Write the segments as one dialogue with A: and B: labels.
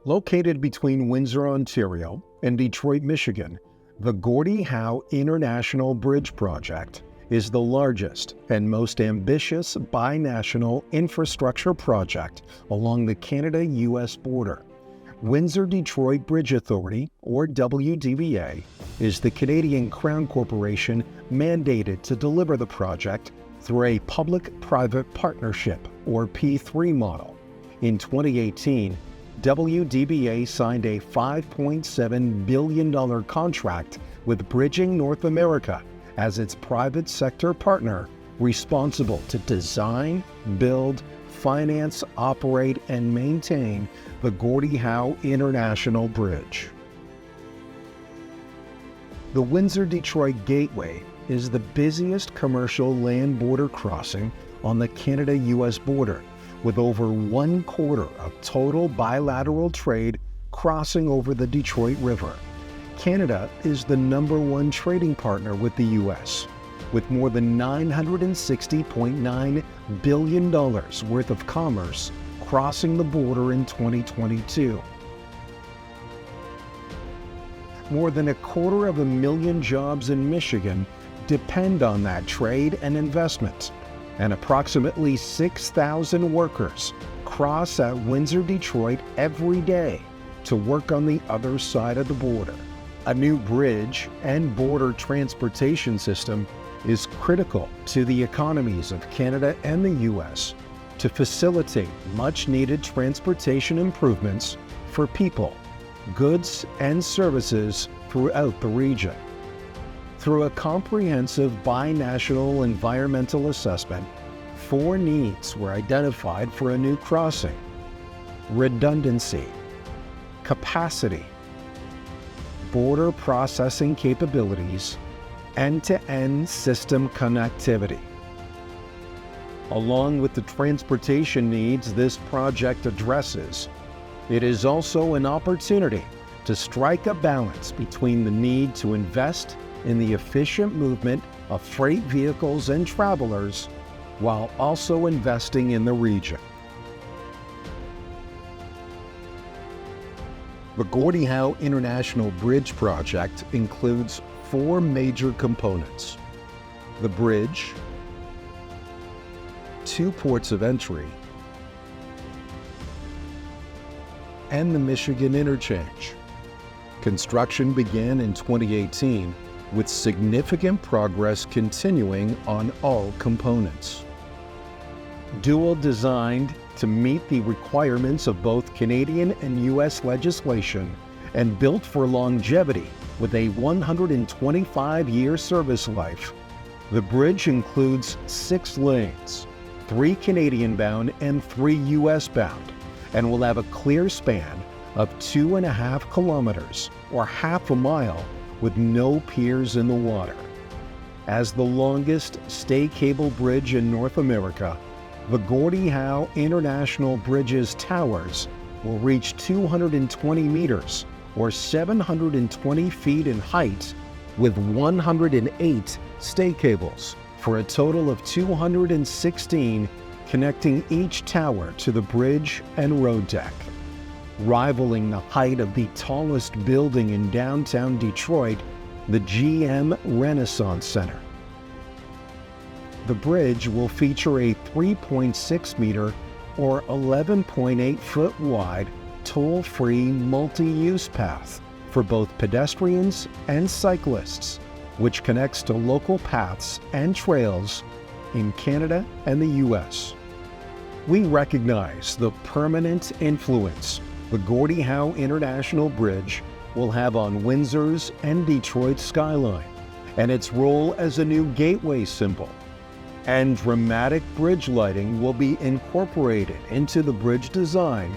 A: Located between Windsor, Ontario, and Detroit, Michigan, the Gordie Howe International Bridge project is the largest and most ambitious binational infrastructure project along the Canada-US border. Windsor-Detroit Bridge Authority, or WDBA, is the Canadian Crown Corporation mandated to deliver the project through a public-private partnership, or P3 model. In 2018, WDBA signed a $5.7 billion contract with Bridging North America as its private sector partner responsible to design, build, finance, operate, and maintain the Gordie Howe International Bridge. The Windsor-Detroit Gateway is the busiest commercial land border crossing on the Canada-US border, with over 1/4 of total bilateral trade crossing over the Detroit River. Canada is the #1 trading partner with the US, with more than $960.9 billion worth of commerce crossing the border in 2022. More than 250,000 jobs in Michigan depend on that trade and investment, and approximately 6,000 workers cross at Windsor-Detroit every day to work on the other side of the border. A new bridge and border transportation system is critical to the economies of Canada and the US to facilitate much-needed transportation improvements for people, goods, and services throughout the region. Through a comprehensive binational environmental assessment, 4 needs were identified for a new crossing: redundancy, capacity, border processing capabilities, end-to-end system connectivity. Along with the transportation needs this project addresses, it is also an opportunity to strike a balance between the need to invest in the efficient movement of freight vehicles and travelers while also investing in the region. The Gordie Howe International Bridge project includes 4 major components: the bridge, 2 ports of entry, and the Michigan interchange. Construction began in 2018, with significant progress continuing on all components. Dual designed to meet the requirements of both Canadian and US legislation, and built for longevity with a 125-year service life, the bridge includes 6 lanes, 3 Canadian-bound and 3 US-bound, and will have a clear span of 2.5 kilometers, or half a mile, with no piers in the water. As the longest stay cable bridge in North America, the Gordie Howe International Bridge's towers will reach 220 meters, or 720 feet in height, with 108 stay cables, for a total of 216 connecting each tower to the bridge and road deck, rivaling the height of the tallest building in downtown Detroit, the GM Renaissance Center. The bridge will feature a 3.6 meter or 11.8 foot wide toll-free multi-use path for both pedestrians and cyclists, which connects to local paths and trails in Canada and the US. We recognize the permanent influence the Gordie Howe International Bridge will have on Windsor's and Detroit's skyline, and its role as a new gateway symbol. And dramatic bridge lighting will be incorporated into the bridge design,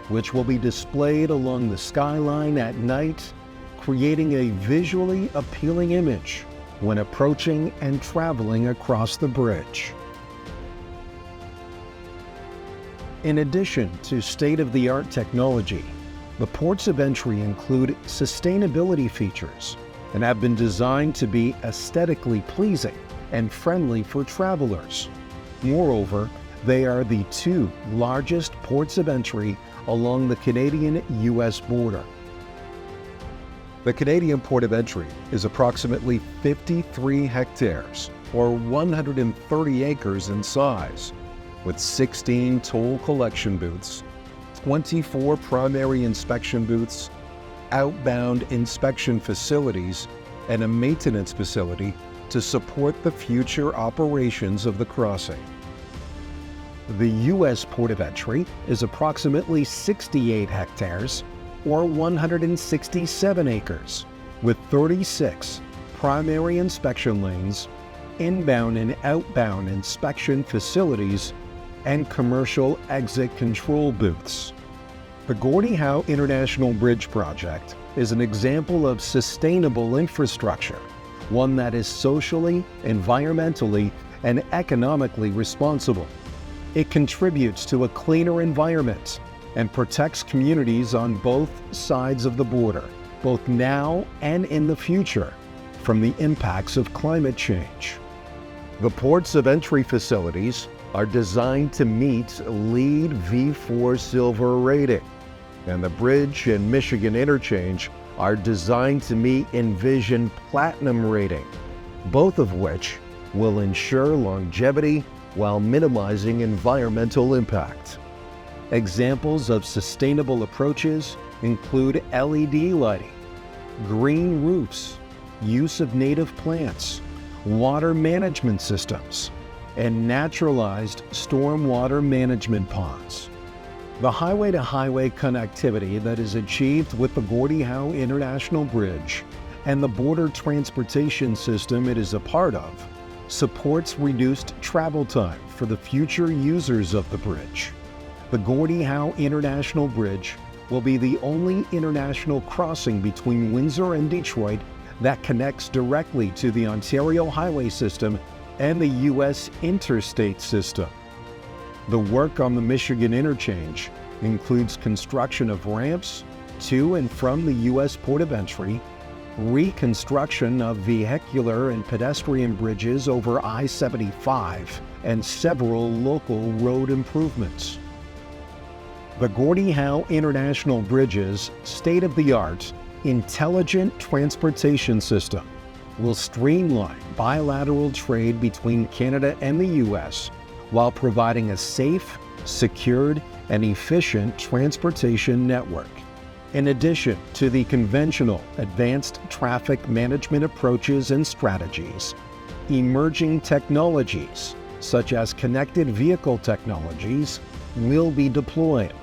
A: which will be displayed along the skyline at night, creating a visually appealing image when approaching and traveling across the bridge. In addition to state-of-the-art technology, the ports of entry include sustainability features and have been designed to be aesthetically pleasing and friendly for travelers. Moreover, They are the two largest ports of entry along the Canadian-US border. The Canadian port of entry is approximately 53 hectares, or 130 acres in size, with 16 toll collection booths, 24 primary inspection booths, outbound inspection facilities, and a maintenance facility to support the future operations of the crossing. The U.S. port of entry is approximately 68 hectares, or 167 acres, with 36 primary inspection lanes, inbound and outbound inspection facilities, and commercial exit control booths. The Gordie Howe International Bridge project is an example of sustainable infrastructure, one that is socially, environmentally, and economically responsible. It contributes to a cleaner environment and protects communities on both sides of the border, both now and in the future, from the impacts of climate change. The ports of entry facilities are designed to meet LEED V4 Silver rating, and the bridge and Michigan interchange are designed to meet Envision Platinum rating, both of which will ensure longevity while minimizing environmental impact. Examples of sustainable approaches include LED lighting, green roofs, use of native plants, water management systems, and naturalized stormwater management ponds. The highway-to-highway connectivity that is achieved with the Gordie Howe International Bridge and the border transportation system it is a part of supports reduced travel time for the future users of the bridge. The Gordie Howe International Bridge will be the only international crossing between Windsor and Detroit that connects directly to the Ontario highway system and the U.S. interstate system. The work on the Michigan interchange includes construction of ramps to and from the U.S. port of entry, reconstruction of vehicular and pedestrian bridges over I-75, and several local road improvements. The Gordie Howe International Bridge's state-of-the-art intelligent transportation system will streamline bilateral trade between Canada and the U.S. while providing a safe, secured, and efficient transportation network. In addition to the conventional advanced traffic management approaches and strategies, emerging technologies such as connected vehicle technologies will be deployed.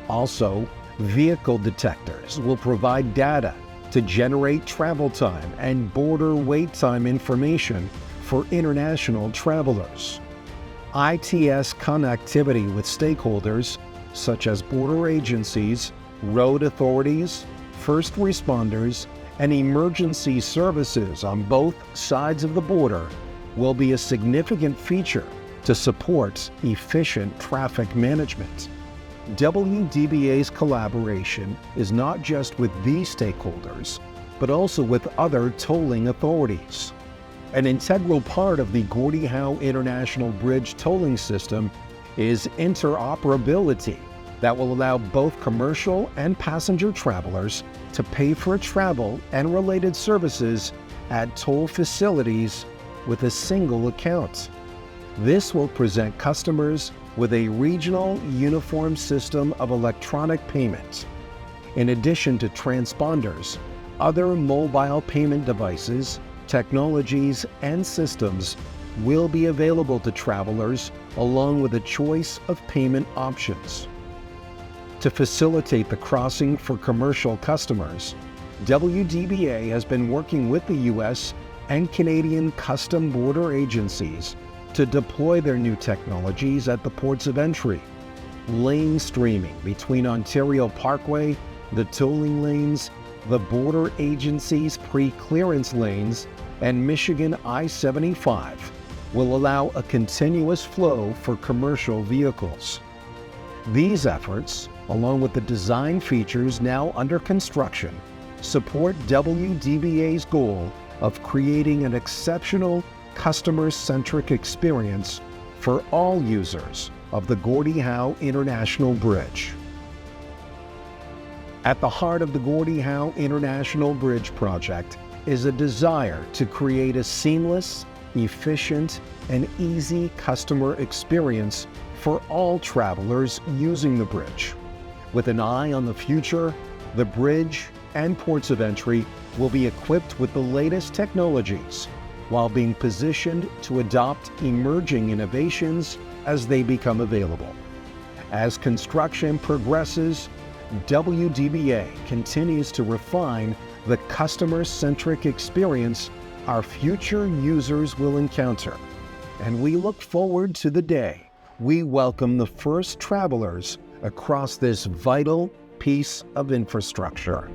A: Also, vehicle detectors will provide data to generate travel time and border wait time information for international travelers. ITS connectivity with stakeholders such as border agencies, road authorities, first responders, and emergency services on both sides of the border will be a significant feature to support efficient traffic management. WDBA's collaboration is not just with these stakeholders, but also with other tolling authorities. An integral part of the Gordie Howe International Bridge tolling system is interoperability that will allow both commercial and passenger travelers to pay for travel and related services at toll facilities with a single account. This will present customers with a regional uniform system of electronic payment. In addition to transponders, other mobile payment devices, technologies, and systems will be available to travelers along with a choice of payment options. To facilitate the crossing for commercial customers, WDBA has been working with the U.S. and Canadian Custom Border agencies to deploy their new technologies at the ports of entry. Lane streaming between Ontario Parkway, the tolling lanes, the border agency's pre-clearance lanes, and Michigan I-75 will allow a continuous flow for commercial vehicles. These efforts, along with the design features now under construction, support WDBA's goal of creating an exceptional customer-centric experience for all users of the Gordie Howe International Bridge. At the heart of the Gordie Howe International Bridge project is a desire to create a seamless, efficient, and easy customer experience for all travelers using the bridge. With an eye on the future, the bridge and ports of entry will be equipped with the latest technologies while being positioned to adopt emerging innovations as they become available. As construction progresses, WDBA continues to refine the customer-centric experience our future users will encounter, and we look forward to the day we welcome the first travelers across this vital piece of infrastructure.